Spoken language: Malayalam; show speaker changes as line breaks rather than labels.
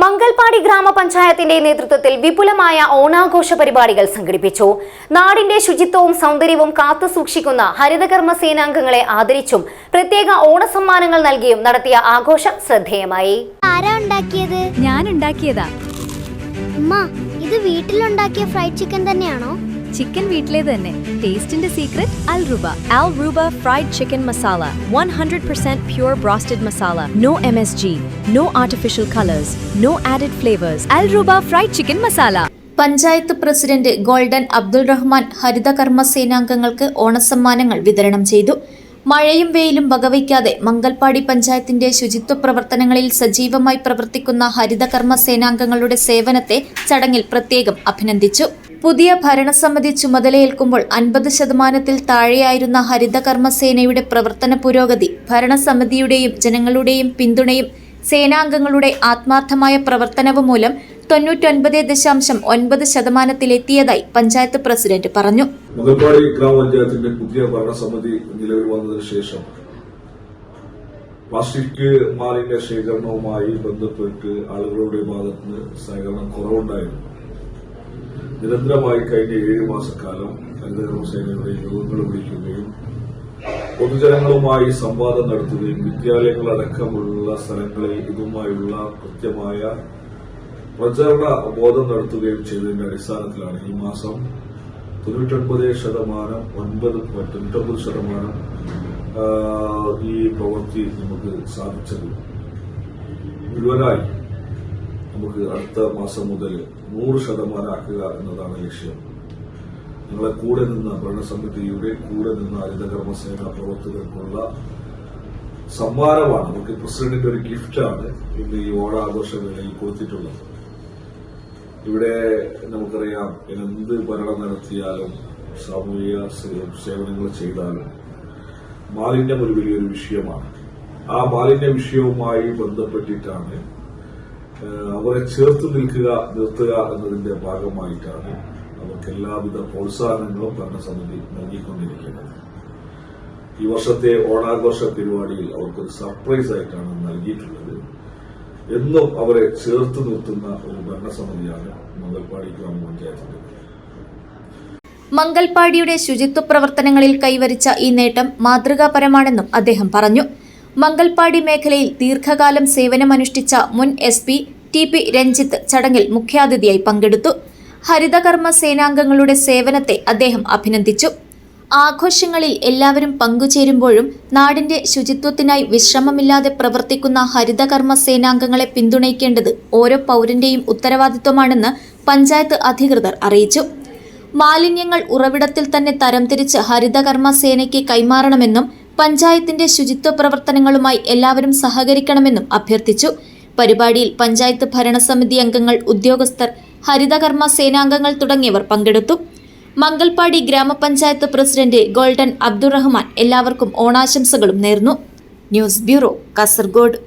മംഗൽപാടി ഗ്രാമപഞ്ചായത്തിന്റെ നേതൃത്വത്തിൽ വിപുലമായ ഓണാഘോഷ പരിപാടികൾ സംഘടിപ്പിച്ചു. നാടിന്റെ ശുചിത്വവും സൗന്ദര്യവും കാത്തുസൂക്ഷിക്കുന്ന ഹരിതകർമ്മ സേനാംഗങ്ങളെ ആദരിച്ചും പ്രത്യേക ഓണസമ്മാനങ്ങൾ നൽകിയും നടത്തിയ ആഘോഷം ശ്രദ്ധേയമായി.
ആരാ ഉണ്ടാക്കിയത്?
ഞാൻ ഉണ്ടാക്കിയതാ.
ഇത് വീട്ടിലുണ്ടാക്കിയ ഫ്രൈഡ് ചിക്കൻ തന്നെയാണോ?
ചിക്കൻ വീട്ടിലേത് തന്നെ. ടേസ്റ്റിന്റെ secret Al Ruba fried chicken masala, 100% pure broasted masala, no MSG, no artificial colors, no added flavors. Al Ruba fried chicken masala.
Panchayat president golden Abdul Rahman ഹരിതകർമ്മ സേനാംഗങ്ങൾക്ക് ഓണസമ്മാനങ്ങൾ വിതരണം ചെയ്തു. മഴയും വെയിലും വകവയ്ക്കാതെ മംഗൽപാടി പഞ്ചായത്തിന്റെ ശുചിത്വ പ്രവർത്തനങ്ങളിൽ സജീവമായി പ്രവർത്തിക്കുന്ന ഹരിതകർമ്മ സേനാംഗങ്ങളുടെ സേവനത്തെ ചടങ്ങിൽ പ്രത്യേകം അഭിനന്ദിച്ചു. പുതിയ ഭരണസമിതി ചുമതലയേൽക്കുമ്പോൾ 50% താഴെയായിരുന്ന ഹരിതകർമ്മ സേനയുടെ പ്രവർത്തന പുരോഗതി ഭരണസമിതിയുടെയും ജനങ്ങളുടെയും പിന്തുണയും സേനാംഗങ്ങളുടെ ആത്മാർത്ഥമായ പ്രവർത്തനവും മൂലം 99.9% പഞ്ചായത്ത് പ്രസിഡന്റ് പറഞ്ഞു.
മംഗൽപാടി ഗ്രാമപഞ്ചായത്തിന്റെ പുതിയ ഭരണസമിതി നിലവിൽ വന്നതിന് ശേഷം പ്ലാസ്റ്റിക് മാലിന്യ ശേഖരണവുമായി ബന്ധപ്പെട്ട് ആളുകളുടെ ഭാഗത്ത് സഹകരണം കുറവുണ്ടായിരുന്നു. നിരന്തരമായി കഴിഞ്ഞ 7 മാസക്കാലം ഹരിതകർമ്മ സേനയുടെ യോഗങ്ങൾ വിളിക്കുകയും പൊതുജനങ്ങളുമായി സംവാദം നടത്തുകയും വിദ്യാലയങ്ങളടക്കമുള്ള സ്ഥലങ്ങളിൽ ഇതുമായുള്ള കൃത്യമായ പ്രചരണ ബോധം നടത്തുകയും ചെയ്തതിന്റെ അടിസ്ഥാനത്തിലാണ് ഈ മാസം 99% ഈ പ്രവൃത്തി നമുക്ക് സാധിച്ചത്. മുഴുവനായി നമുക്ക് അടുത്ത മാസം മുതൽ 100% ആക്കുക എന്നതാണ് ലക്ഷ്യം. നിങ്ങളെ കൂടെ നിന്ന ഭരണസമിതിയുടെ കൂടെ നിന്ന ഹരിതകർമ്മ സേന പ്രവർത്തകർക്കുള്ള സമ്മാനമാണ്, നമുക്ക് പ്രസിഡന്റിന്റെ ഒരു ഗിഫ്റ്റാണ് ഇന്ന് ഈ ഓണാഘോഷ വേളയിൽ കൊടുത്തിട്ടുള്ളത്. ഇവിടെ നമുക്കറിയാം, എന്ത് ഭരണം നടത്തിയാലും സാമൂഹിക സേവനങ്ങൾ ചെയ്താലും മാലിന്യം ഒരു വലിയൊരു വിഷയമാണ്. ആ മാലിന്യ വിഷയവുമായി ബന്ധപ്പെട്ടിട്ടാണ് അവരെ ചേർത്ത് നിർത്തുക എന്നതിന്റെ ഭാഗമായിട്ടാണ് അവർക്ക് എല്ലാവിധ പ്രോത്സാഹനങ്ങളും ഭരണസമിതി നൽകിക്കൊണ്ടിരിക്കുന്നത്. ഈ വർഷത്തെ ഓണാഘോഷ പരിപാടിയിൽ അവർക്കൊരു സർപ്രൈസ് ആയിട്ടാണ് നൽകിയിട്ടുള്ളത്. എന്നും അവരെ ചേർത്ത് നിർത്തുന്ന ഒരു ഭരണസമിതിയാണ് മംഗൽപാടി ഗ്രാമപഞ്ചായത്തിന്റെ.
മംഗൽപാടിയുടെ ശുചിത്വ പ്രവർത്തനങ്ങളിൽ കൈവരിച്ച ഈ നേട്ടം മാതൃകാപരമാണെന്നും അദ്ദേഹം പറഞ്ഞു. മംഗൽപാടി മേഖലയിൽ ദീർഘകാലം സേവനമനുഷ്ഠിച്ച മുൻ SP TP രഞ്ജിത്ത് ചടങ്ങിൽ മുഖ്യാതിഥിയായി പങ്കെടുത്തു. ഹരിതകർമ്മ സേനാംഗങ്ങളുടെ സേവനത്തെ അദ്ദേഹം അഭിനന്ദിച്ചു. ആഘോഷങ്ങളിൽ എല്ലാവരും പങ്കുചേരുമ്പോഴും നാടിന്റെ ശുചിത്വത്തിനായി വിശ്രമമില്ലാതെ പ്രവർത്തിക്കുന്ന ഹരിതകർമ്മ സേനാംഗങ്ങളെ പിന്തുണയ്ക്കേണ്ടത് ഓരോ പൗരന്റെയും ഉത്തരവാദിത്വമാണെന്ന് പഞ്ചായത്ത് അധികൃതർ അറിയിച്ചു. മാലിന്യങ്ങൾ ഉറവിടത്തിൽ തന്നെ തരംതിരിച്ച് ഹരിതകർമ്മ സേനയ്ക്ക് കൈമാറണമെന്നും പഞ്ചായത്തിന്റെ ശുചിത്വ പ്രവർത്തനങ്ങളുമായി എല്ലാവരും സഹകരിക്കണമെന്നും അഭ്യർത്ഥിച്ചു. പരിപാടിയിൽ പഞ്ചായത്ത് ഭരണസമിതി അംഗങ്ങൾ, ഉദ്യോഗസ്ഥർ, ഹരിതകർമ്മ സേനാംഗങ്ങൾ തുടങ്ങിയവർ പങ്കെടുത്തു. മംഗൽപാടി ഗ്രാമപഞ്ചായത്ത് പ്രസിഡന്റ് ഗോൾഡൻ അബ്ദുൾ റഹ്മാൻ എല്ലാവർക്കും ഓണാശംസകളും നേർന്നു. News bureau, Kasaragod.